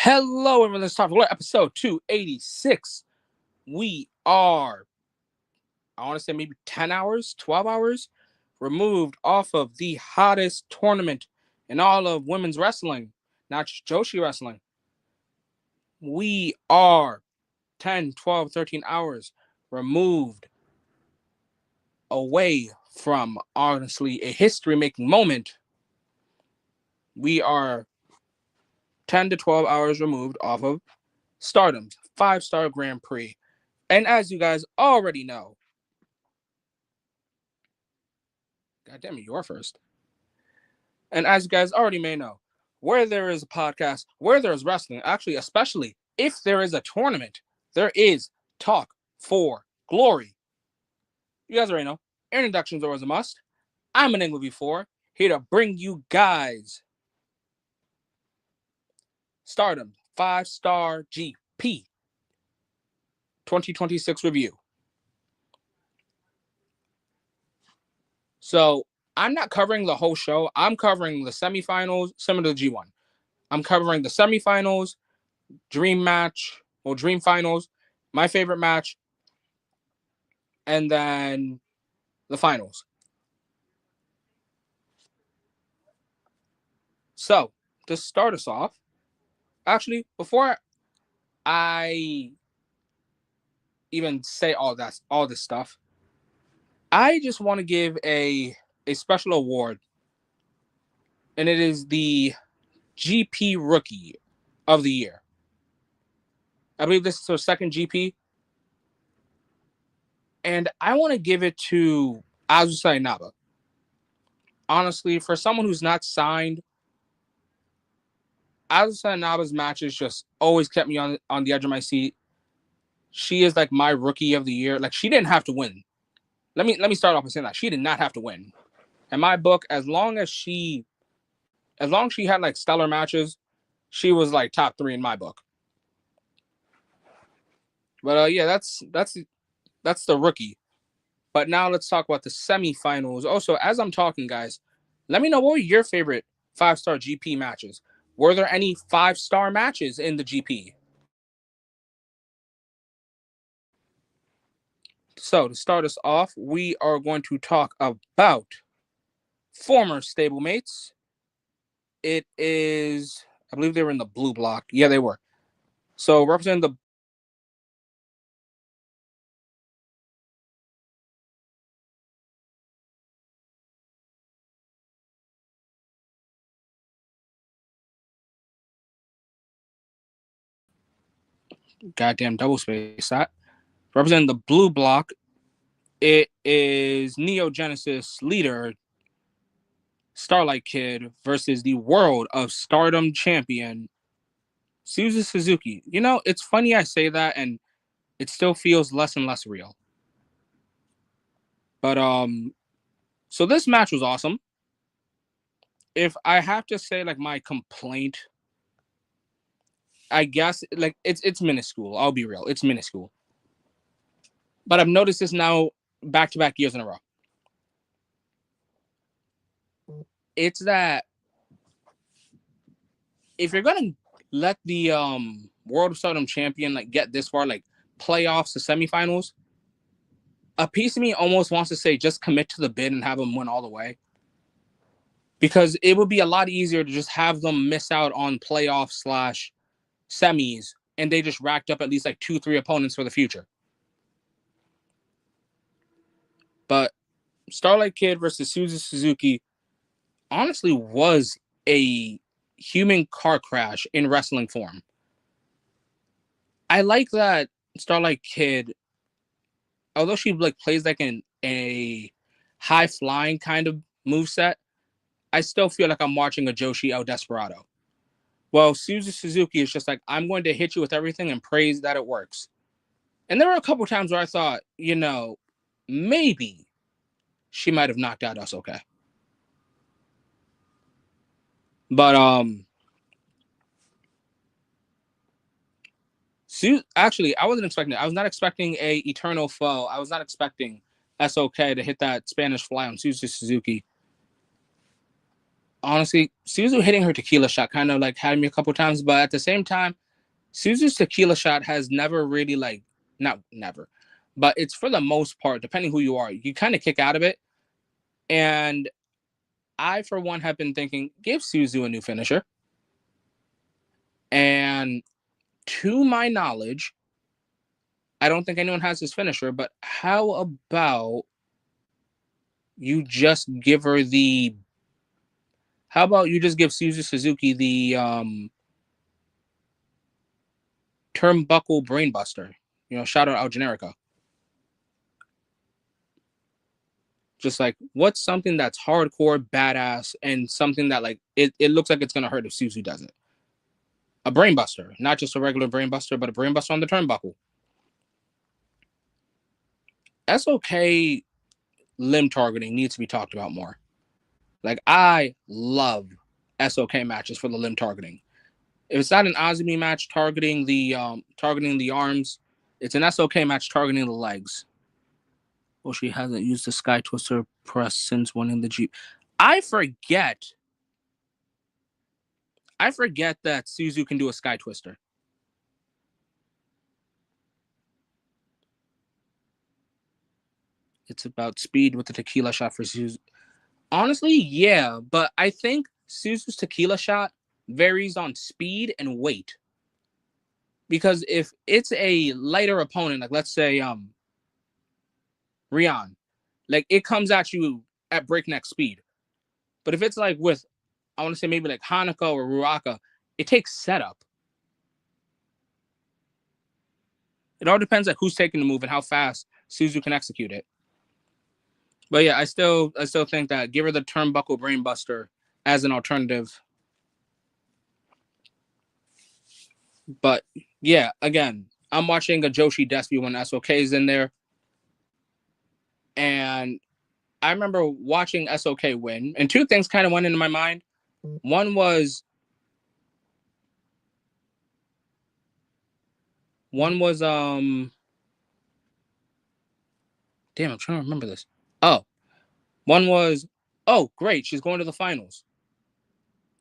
Hello, everyone. Let's talk about episode 286. We are, I want to say maybe 10 hours, 12 hours removed off of the hottest tournament in all of women's wrestling, not just Joshi wrestling. We are 10, 12, 13 hours removed away from, honestly, a history-making moment. We are 10 to 12 hours removed off of Stardom's 5-star Grand Prix. And as you guys already know, God damn it, you're first. And as you guys already may know, where there is a podcast, where there is wrestling, actually, especially if there is a tournament, there is talk for glory. You guys already know, introductions are always a must. I'm an English before, here to bring you guys Stardom 5-star GP 2026 review. So I'm not covering the whole show. I'm covering the semifinals, similar to G1. I'm covering the semifinals, dream match, or dream finals, my favorite match, and then the finals. So to start us off, actually, before I even say all this stuff, I just want to give a special award, and it is the GP Rookie of the Year. I believe this is her second GP, and I want to give it to Azusa Inaba. Honestly, for someone who's not signed, Azusa Inaba's matches just always kept me on the edge of my seat. She is like my Rookie of the Year. Like, she didn't have to win. Let me start off by saying that she did not have to win. In my book, as long as she had like stellar matches, she was like top 3 in my book. But yeah, that's the Rookie. But now let's talk about the semifinals. Also, as I'm talking, guys, let me know, what were your favorite 5-star GP matches? Were there any 5-star matches in the GP? So to start us off, we are going to talk about former stablemates. It is, I believe they were in the blue block. Yeah, they were. So representing the goddamn double space that. Representing the blue block, it is Neo Genesis leader Starlight Kid versus the World of Stardom champion Suzu Suzuki. You know, it's funny I say that, and it still feels less and less real. But so this match was awesome. If I have to say, like, my complaint, I guess, like, it's minuscule. I'll be real, it's minuscule. But I've noticed this now back-to-back years in a row. It's that if you're gonna let the World of Stardom champion like get this far, like playoffs to semifinals, a piece of me almost wants to say just commit to the bid and have them win all the way. Because it would be a lot easier to just have them miss out on playoff / semis, and they just racked up at least like 2-3 opponents for the future. But Starlight Kid versus Suzu Suzuki honestly was a human car crash in wrestling form. I like that Starlight Kid, although she like plays like a high flying kind of moveset, I still feel like I'm watching a Joshi El Desperado. Well, Suzu Suzuki is just like, I'm going to hit you with everything and praise that it works. And there were a couple times where I thought, you know, maybe she might have knocked out us okay. But actually, I wasn't expecting it. I was not expecting a Eternal Foe. I was not expecting SOK to hit that Spanish fly on Suzu Suzuki. honestly, Suzu hitting her tequila shot kind of like had me a couple times, but at the same time, Suzu's tequila shot has never really like, not never, but it's for the most part, depending who you are, you kind of kick out of it. And I, for one, have been thinking, give Suzu a new finisher. And to my knowledge, I don't think anyone has his finisher, but how about you just give her the, how about you just give Suzu Suzuki the turnbuckle brainbuster? Shout out Al Generica. Just like, what's something that's hardcore, badass, and something that like it looks like it's gonna hurt if Suzu does it? A brainbuster, not just a regular brainbuster, but a brainbuster on the turnbuckle. SOK limb targeting needs to be talked about more. Like, I love SOK matches for the limb targeting. If it's not an Azumi match targeting the arms, it's an SOK match targeting the legs. Well, she hasn't used the Sky Twister press since winning the Jeep. I forget that Suzu can do a Sky Twister. It's about speed with the tequila shot for Suzu. Honestly, yeah, but I think Suzu's tequila shot varies on speed and weight. Because if it's a lighter opponent, like let's say Rion, like it comes at you at breakneck speed. But if it's like with, I want to say maybe like Hanako or Ruaka, it takes setup. It all depends on who's taking the move and how fast Suzu can execute it. But yeah, I still think that give her the turnbuckle brainbuster as an alternative. But yeah, again, I'm watching a Joshi Despy when SOK is in there. And I remember watching SOK win, and two things kind of went into my mind. One was damn, I'm trying to remember this. Oh, one was, oh great, she's going to the finals.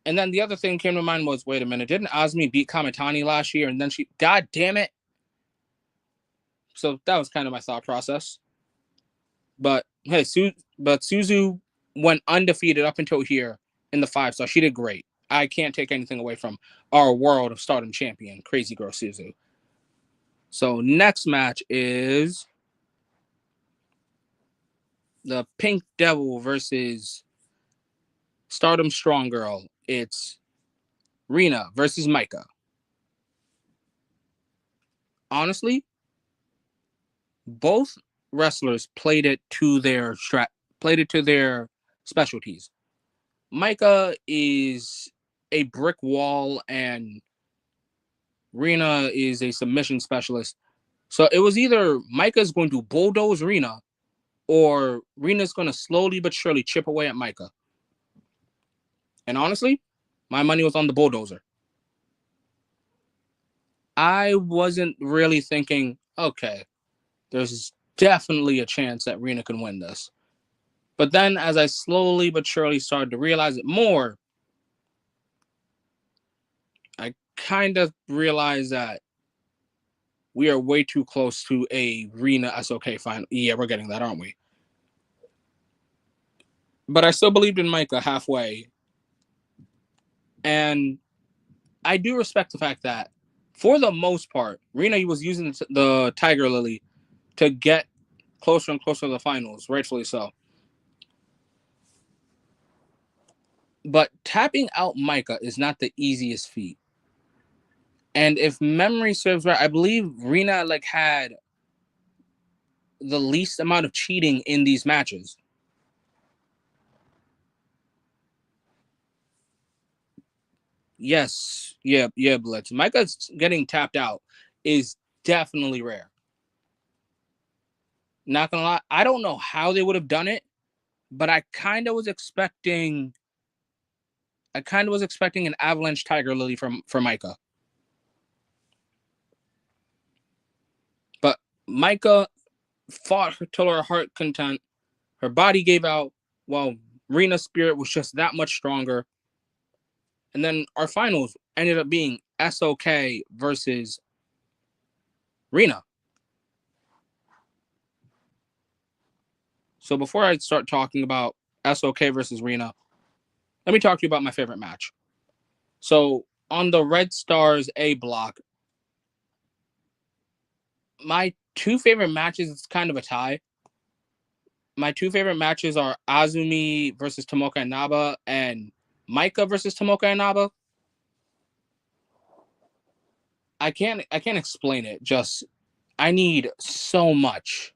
And then the other thing came to mind was, wait a minute, didn't Azumi beat Kamitani last year? And then she, god damn it. So that was kind of my thought process. But hey, Suzu went undefeated up until here in the 5-star. She did great. I can't take anything away from our World of Stardom champion, Crazy Girl Suzu. So next match is the Pink Devil versus Stardom Strong Girl. It's Rina versus Micah. Honestly, both wrestlers played it to their specialties. Micah is a brick wall and Rina is a submission specialist. So it was either Micah's going to bulldoze Rina or Rina's going to slowly but surely chip away at Micah. And honestly, my money was on the bulldozer. I wasn't really thinking, okay, there's definitely a chance that Rina can win this. But then as I slowly but surely started to realize it more, I kind of realized that we are way too close to a Rina SOK final. Yeah, we're getting that, aren't we? But I still believed in Micah halfway. And I do respect the fact that, for the most part, Rina was using the Tiger Lily to get closer and closer to the finals, rightfully so. But tapping out Micah is not the easiest feat. And if memory serves right, I believe Rina had the least amount of cheating in these matches. Yes, yeah, Blitz. Micah's getting tapped out is definitely rare. Not gonna lie, I don't know how they would have done it, but I kind of was expecting an Avalanche Tiger Lily for Micah. But Micah fought till her heart content. Her body gave out while Rina's spirit was just that much stronger. And then our finals ended up being SOK versus Rina. So before I start talking about SOK versus Rina, let me talk to you about my favorite match. So on the Red Stars A block, my two favorite matches, it's kind of a tie. My two favorite matches are Azumi versus Tomoka Inaba and Maika versus Tomoka Inaba. I can't explain it. Just I need so much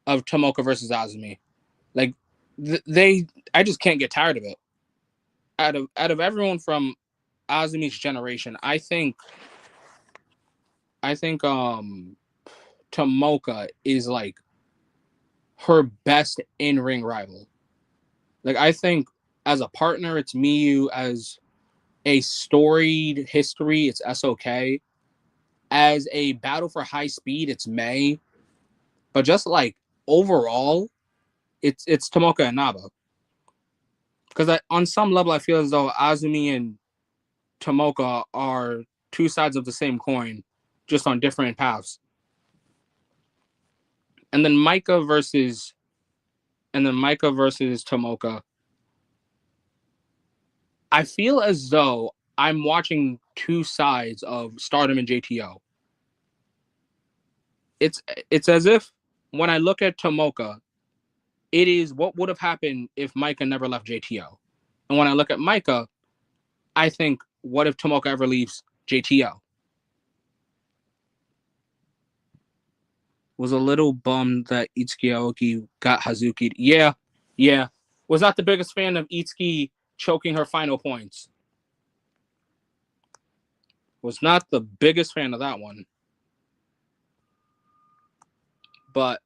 of Tomoka versus Azumi. Like I just can't get tired of it. Out of everyone from Azumi's generation, I think Tomoka is like her best in-ring rival. Like I think as a partner, it's Miyu. As a storied history, it's SOK. As a battle for high speed, it's May. But just like overall, it's Tomoka Inaba. Because on some level, I feel as though Azumi and Tomoka are two sides of the same coin, just on different paths. And then Maika versus Tomoka. I feel as though I'm watching two sides of Stardom and JTO. It's as if when I look at Tomoka, it is what would have happened if Maika never left JTO. And when I look at Maika, I think, what if Tomoka ever leaves JTO? Was a little bummed that Itsuki Aoki got Hazuki. Yeah. Was not the biggest fan of Itsuki choking her final points. Was not the biggest fan of that one. But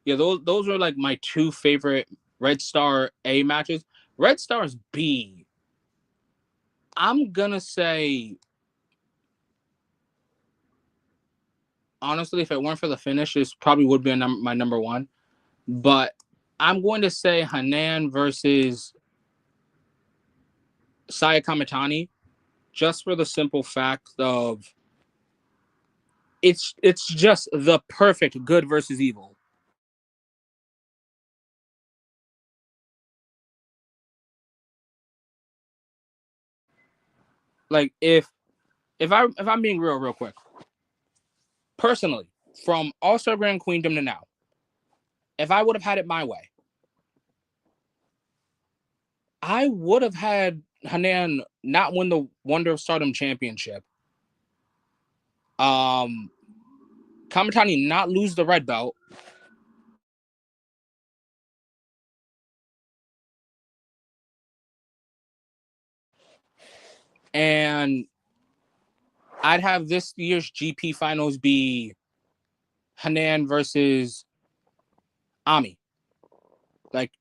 yeah, those were like my two favorite Red Star A matches. Red Stars B, I'm gonna say, honestly, if it weren't for the finish, this probably would be my number one. But I'm going to say Hanan versus Saya Kamitani, just for the simple fact of it's just the perfect good versus evil. Like if I'm being real quick, personally, from All Star Grand Queendom to now, if I would have had it my way, I would have had Hanan not win the Wonder of Stardom Championship. Um, Kamitani not lose the red belt, and I'd have this year's GP finals be Hanan versus Ami. Like,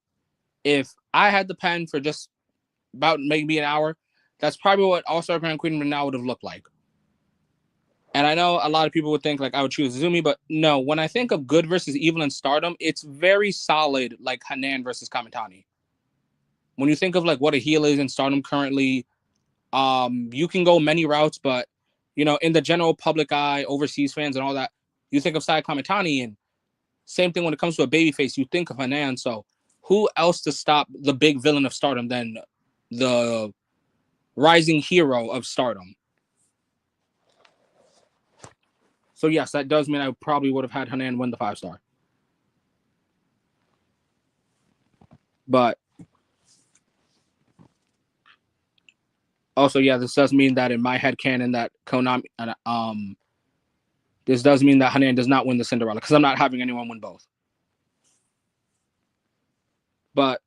if I had the pen for just about maybe an hour, that's probably what All Star Grand Queen now would have looked like. And I know a lot of people would think like I would choose Zumi, but no. When I think of good versus evil in Stardom, it's very solid, like Hanan versus Kamitani. When you think of like what a heel is in Stardom currently, you can go many routes, but in the general public eye, overseas fans and all that, you think of Saya Kamitani, and same thing when it comes to a babyface, you think of Hanan. So who else to stop the big villain of Stardom than the rising hero of Stardom? So yes, that does mean I probably would have had Hanan win the 5-star. But also, yeah, this does mean that in my head canon that Konami, this does mean that Hanan does not win the Cinderella because I'm not having anyone win both. But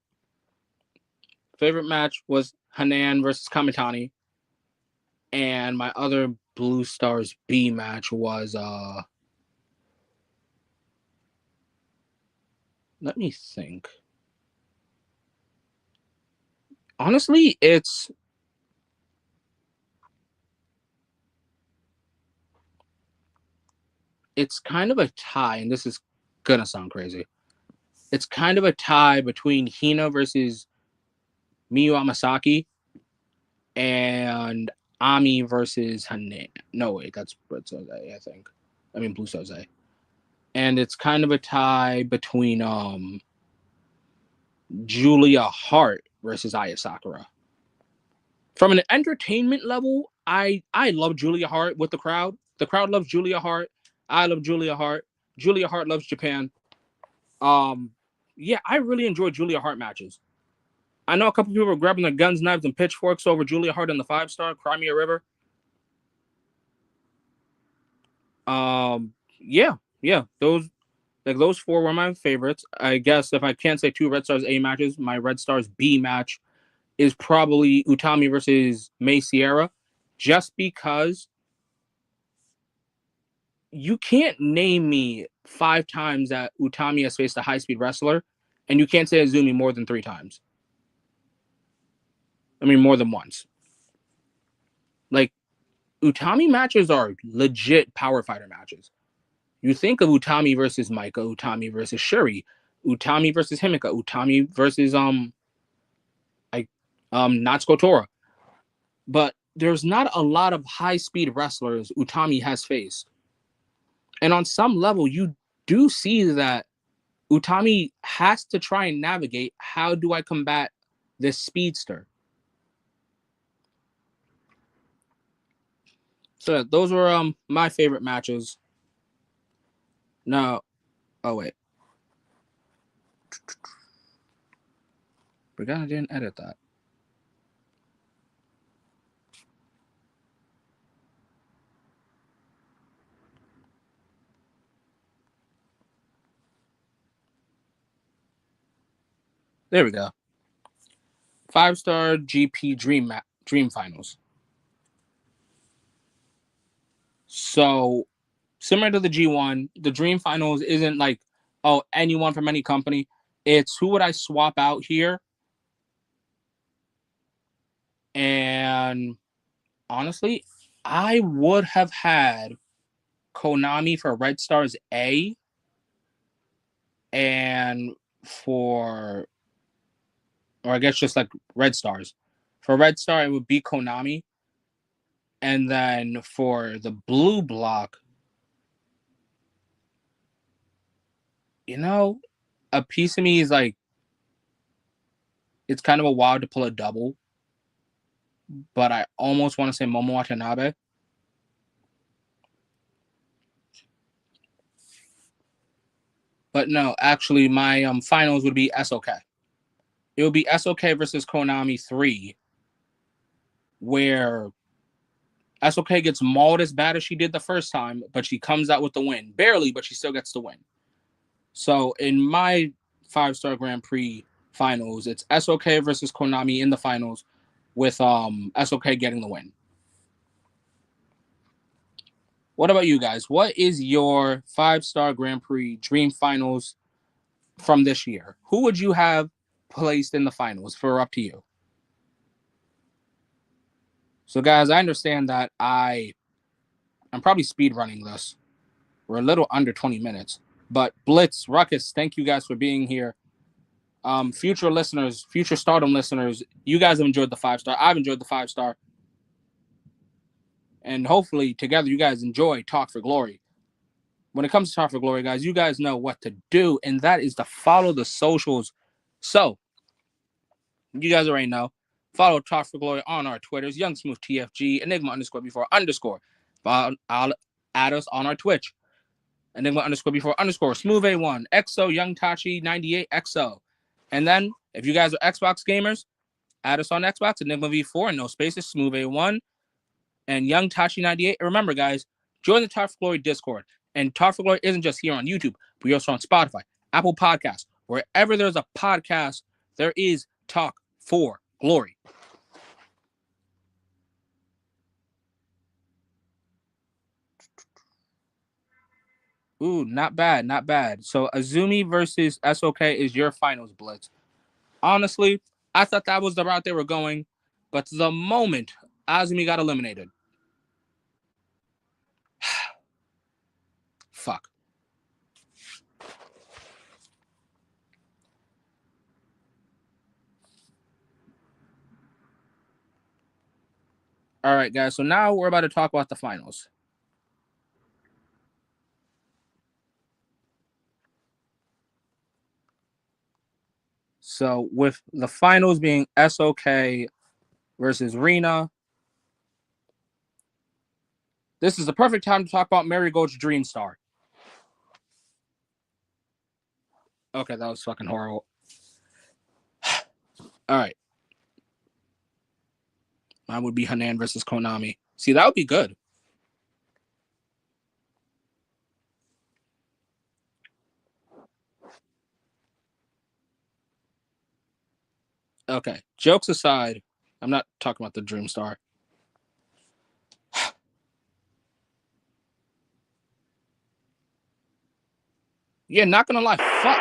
favorite match was Hanan versus Kamitani, and my other Blue Stars B match was let me think. Honestly, it's kind of a tie, and this is gonna sound crazy. It's kind of a tie between Hina versus Miyu Amasaki, and Ami versus Hane. No, wait, that's Red Soze, I think. I mean, Blue Soze. And it's kind of a tie between Julia Hart versus Aya Sakura. From an entertainment level, I love Julia Hart with the crowd. The crowd loves Julia Hart. I love Julia Hart. Julia Hart loves Japan. Yeah, I really enjoy Julia Hart matches. I know a couple people were grabbing their guns, knives, and pitchforks over Julia Hart in the 5-star Crimea River. Yeah, those four were my favorites. I guess if I can't say two Red Stars A matches, my Red Stars B match is probably Utami versus May Sierra, just because you can't name me 5 times that Utami has faced a high-speed wrestler, and you can't say Azumi more than 3 times. I mean, more than once. Like, Utami matches are legit power fighter matches. You think of Utami versus Micah, Utami versus Shuri, Utami versus Himika, Utami versus Natsuko Tora. But there's not a lot of high-speed wrestlers Utami has faced. And on some level, you do see that Utami has to try and navigate, how do I combat this speedster? So those were my favorite matches. Now, oh wait. Forgot I didn't edit that. There we go. 5-star GP Dream Finals. So similar to the G1, the Dream Finals isn't like, oh, anyone from any company. It's who would I swap out here? And honestly, I would have had Konami for Red Stars A, and or I guess just like Red Stars. For Red Star, it would be Konami. And then for the blue block, a piece of me is like, it's kind of a wild to pull a double, but I almost want to say Momo Watanabe. But no, actually, my finals would be SOK. It would be SOK versus Konami 3, where SOK gets mauled as bad as she did the first time, but she comes out with the win. Barely, but she still gets the win. So in my 5-star Grand Prix finals, it's SOK versus Konami in the finals, with SOK getting the win. What about you guys? What is your 5-star Grand Prix Dream Finals from this year? Who would you have placed in the finals? For up to you. So, guys, I understand that I'm probably speed running this. We're a little under 20 minutes. But Blitz, Ruckus, thank you guys for being here. Future listeners, future Stardom listeners, you guys have enjoyed the 5-star. I've enjoyed the 5-star. And hopefully, together, you guys enjoy Talk for Glory. When it comes to Talk for Glory, guys, you guys know what to do, and that is to follow the socials. So, you guys already know. Follow Talk for Glory on our Twitters, Young Smooth TFG, Enigma _before_. I'll add us on our Twitch, Enigma _before_, Smoove A1, XO, Young Tachi 98 XO. And then, if you guys are Xbox gamers, add us on Xbox, Enigma V4, no spaces, Smoove A1, and Young Tachi 98. And remember, guys, join the Talk for Glory Discord. And Talk for Glory isn't just here on YouTube, but we're also on Spotify, Apple Podcasts. Wherever there's a podcast, there is Talk for Glory. Ooh, not bad, not bad. So Azumi versus SOK is your finals, Blitz. Honestly, I thought that was the route they were going, but the moment Azumi got eliminated, fuck. All right, guys. So now we're about to talk about the finals. So with the finals being SOK versus Rena, this is the perfect time to talk about Marigold's Dream Star. Okay, that was fucking horrible. All right. Mine would be Hanan versus Konami. See, that would be good. Okay, jokes aside, I'm not talking about the Dream Star. Yeah, not gonna lie, fuck.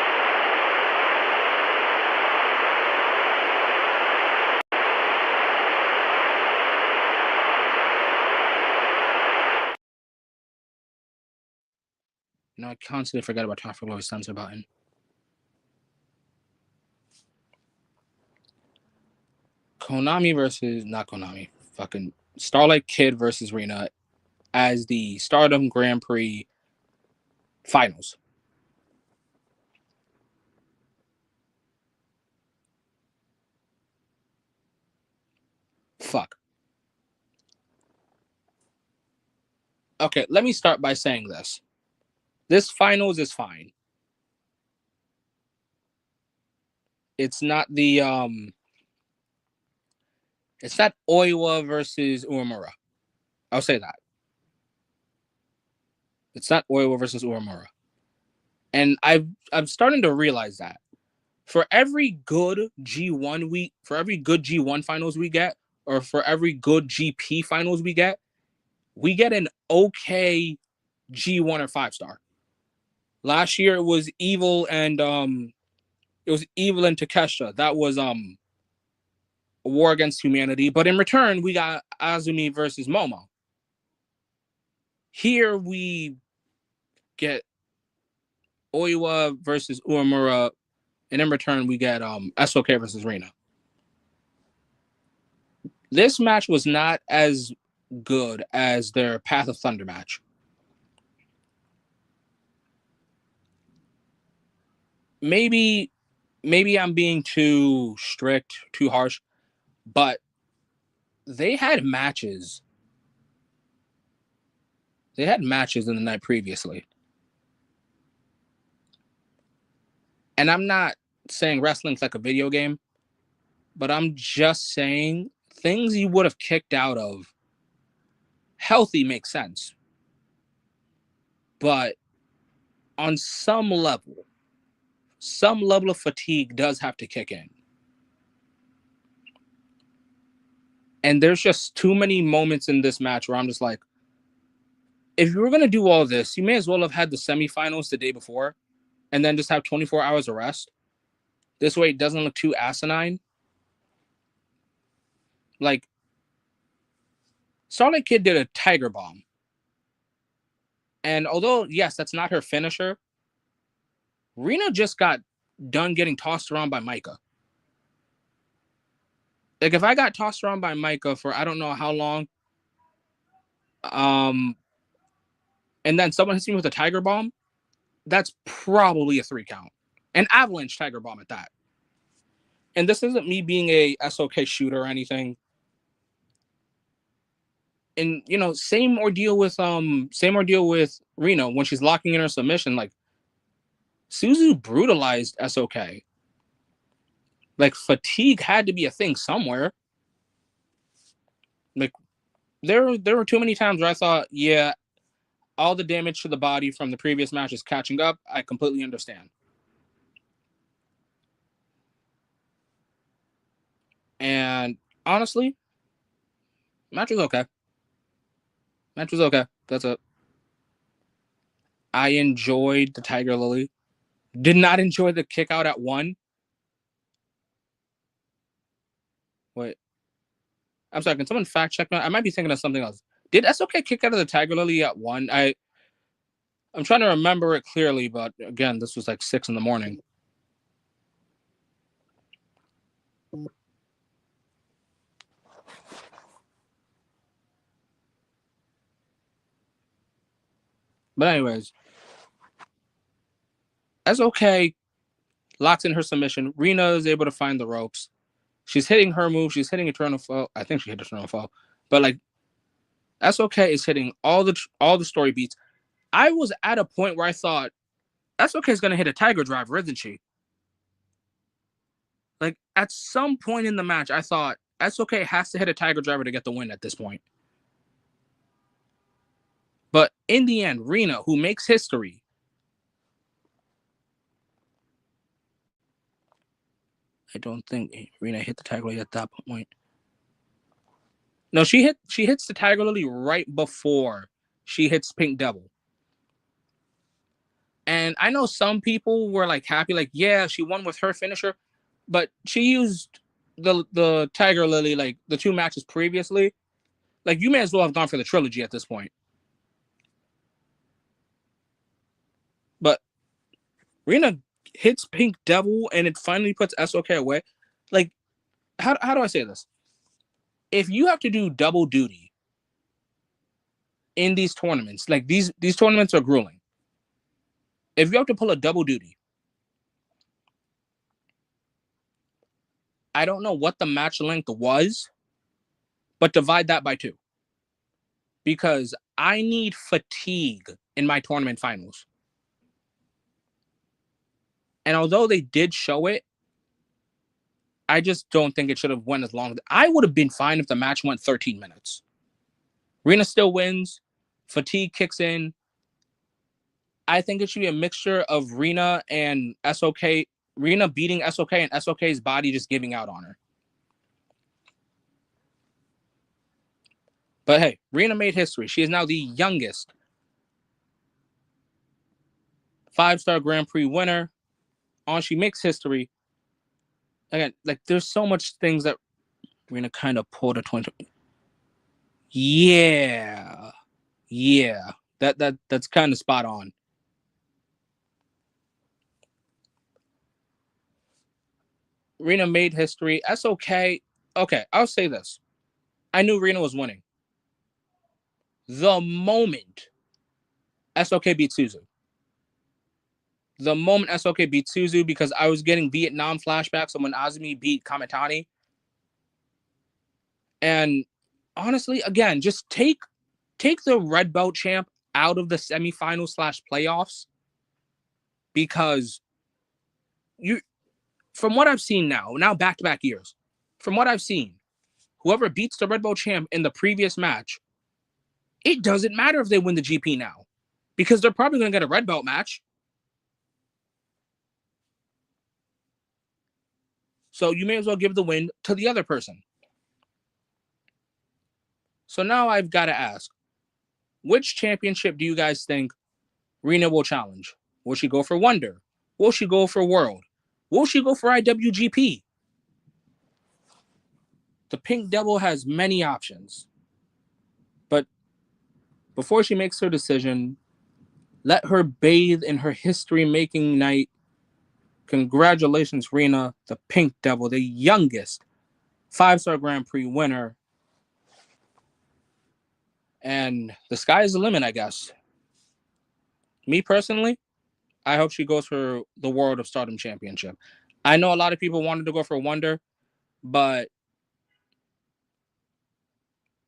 I constantly forget about Time for Glory Sensor button. Konami versus not Konami. Fucking Starlight Kid versus Rena as the Stardom Grand Prix finals. Fuck. Okay, let me start by saying this. This finals is fine. It's not the it's not Oiwa versus Uemura. I'll say that. It's not Oiwa versus Uemura. And I'm starting to realize that. For every good G1 finals we get, or for every good GP finals we get an okay G1 or 5-star. Last year it was Evil and Takeshita. That was a war against humanity. But in return, we got Azumi versus Momo. Here we get Oiwa versus Uemura, and in return we get SOK versus Rena. This match was not as good as their Path of Thunder match. Maybe I'm being too strict, too harsh, but they had matches. They had matches in the night previously. And I'm not saying wrestling's like a video game, but I'm just saying things you would have kicked out of healthy makes sense. But on some level of fatigue does have to kick in. And there's just too many moments in this match where I'm just like, if you were going to do all this, you may as well have had the semifinals the day before and then just have 24 hours of rest. This way it doesn't look too asinine. Like, Starlight Kid did a Tiger Bomb. And although, yes, that's not her finisher, Rena just got done getting tossed around by Micah. Like, if I got tossed around by Micah for I don't know how long, and then someone hits me with a Tiger Bomb, that's probably a 3 count. An avalanche Tiger Bomb at that. And this isn't me being a SOK shooter or anything. And same ordeal with Reno when she's locking in her submission. Like, Suzu brutalized SOK. Like, fatigue had to be a thing somewhere. Like, there were too many times where I thought, yeah, all the damage to the body from the previous match is catching up. I completely understand. And honestly, match was okay. That's it. I enjoyed the Tiger Lily. Did not enjoy the kick out at 1. Wait. I'm sorry, can someone fact check me? I might be thinking of something else. Did SOK kick out of the Tiger Lily at 1? I'm trying to remember it clearly, but again, this was like 6 in the morning. But anyways, that's okay. Locks in her submission. Rena is able to find the ropes. She's hitting her move. She's hitting Eternal Foe. I think she hit Eternal Foe. But like, that's okay. Is hitting all the story beats. I was at a point where I thought, that's okay. Is gonna hit a Tiger Driver, isn't she? Like at some point in the match, I thought that's okay. Has to hit a Tiger Driver to get the win at this point. But in the end, Rena, who makes history, I don't think Rena hit the Tiger Lily at that point. No, she hits the Tiger Lily right before she hits Pink Devil. And I know some people were like happy, like, yeah, she won with her finisher, but she used the Tiger Lily like the 2 matches previously. Like, you may as well have gone for the trilogy at this point. But Rena hits Pink Devil and it finally puts SOK away. Like, how do I say this? If you have to do double duty in these tournaments, like these tournaments are grueling. If you have to pull a double duty, I don't know what the match length was, but divide that by 2. Because I need fatigue in my tournament finals. And although they did show it, I just don't think it should have went as long. I would have been fine if the match went 13 minutes. Rena still wins. Fatigue kicks in. I think it should be a mixture of Rena and SOK. Rena beating SOK and SOK's body just giving out on her. But hey, Rena made history. She is now the youngest 5-star Grand Prix winner. She makes history. Again, like there's so much things that Rena kind of pulled a 20. Yeah. That's kind of spot on. Rena made history. SOK. Okay, I'll say this. I knew Rena was winning. The moment SOK beat Suzu. The moment SOK beat Suzu, because I was getting Vietnam flashbacks of when Azumi beat Kamitani. And honestly, again, just take the red belt champ out of the semifinals / playoffs, because from what I've seen now back-to-back years, from what I've seen, whoever beats the red belt champ in the previous match, it doesn't matter if they win the GP now, because they're probably going to get a red belt match. So you may as well give the win to the other person. So now I've got to ask, which championship do you guys think Rena will challenge? Will she go for Wonder? Will she go for World? Will she go for IWGP? The Pink Devil has many options. But before she makes her decision, let her bathe in her history-making night. Congratulations, Rena, the Pink Devil, the youngest 5-star Grand Prix winner. And the sky is the limit, I guess. Me personally, I hope she goes for the World of Stardom Championship. I know a lot of people wanted to go for Wonder, but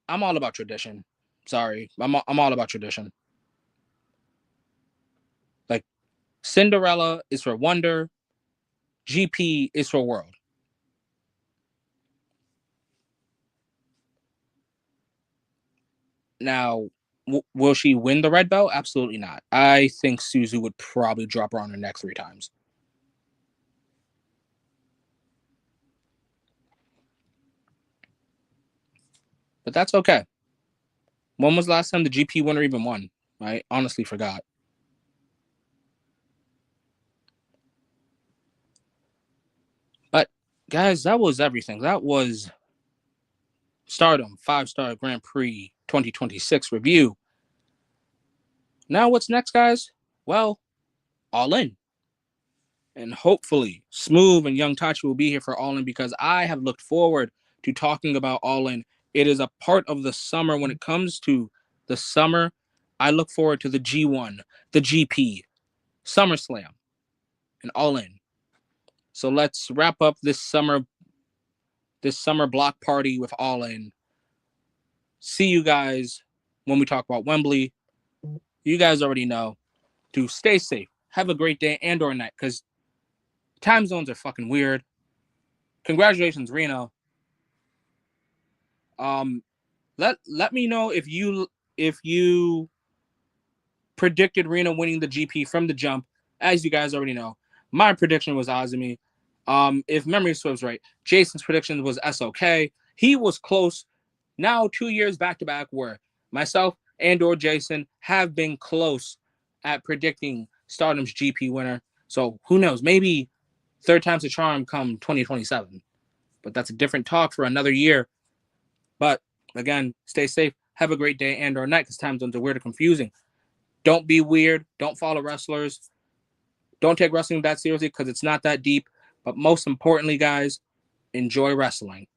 I'm all about tradition. Sorry, I'm all about tradition. Like, Cinderella is for Wonder, GP is for World. Now, will she win the red belt? Absolutely not. I think Suzu would probably drop her on her neck 3 times. But that's okay. When was the last time the GP winner even won? I honestly forgot. But guys, that was everything. That was Stardom 5-star Grand Prix 2026 review. Now what's next, guys? Well, All In. And hopefully Smoove and Young Tachi will be here for All In, because I have looked forward to talking about All In. It is a part of the summer. When it comes to the summer, I look forward to the G1, the GP, SummerSlam, and All In. So let's wrap up this summer block party with All In. See you guys when we talk about Wembley. You guys already know to stay safe. Have a great day and or night, because time zones are fucking weird. Congratulations, Reno. Let me know if you predicted Reno winning the GP from the jump. As you guys already know, my prediction was Azumi. If memory serves right, Jason's prediction was SOK. He was close. Now 2 years back to back, where myself and or Jason have been close at predicting Stardom's GP winner. So who knows? Maybe third time's a charm come 2027. But that's a different talk for another year. But again, stay safe. Have a great day and or night, because time zones are weird and confusing. Don't be weird. Don't follow wrestlers. Don't take wrestling that seriously, because it's not that deep. But most importantly, guys, enjoy wrestling.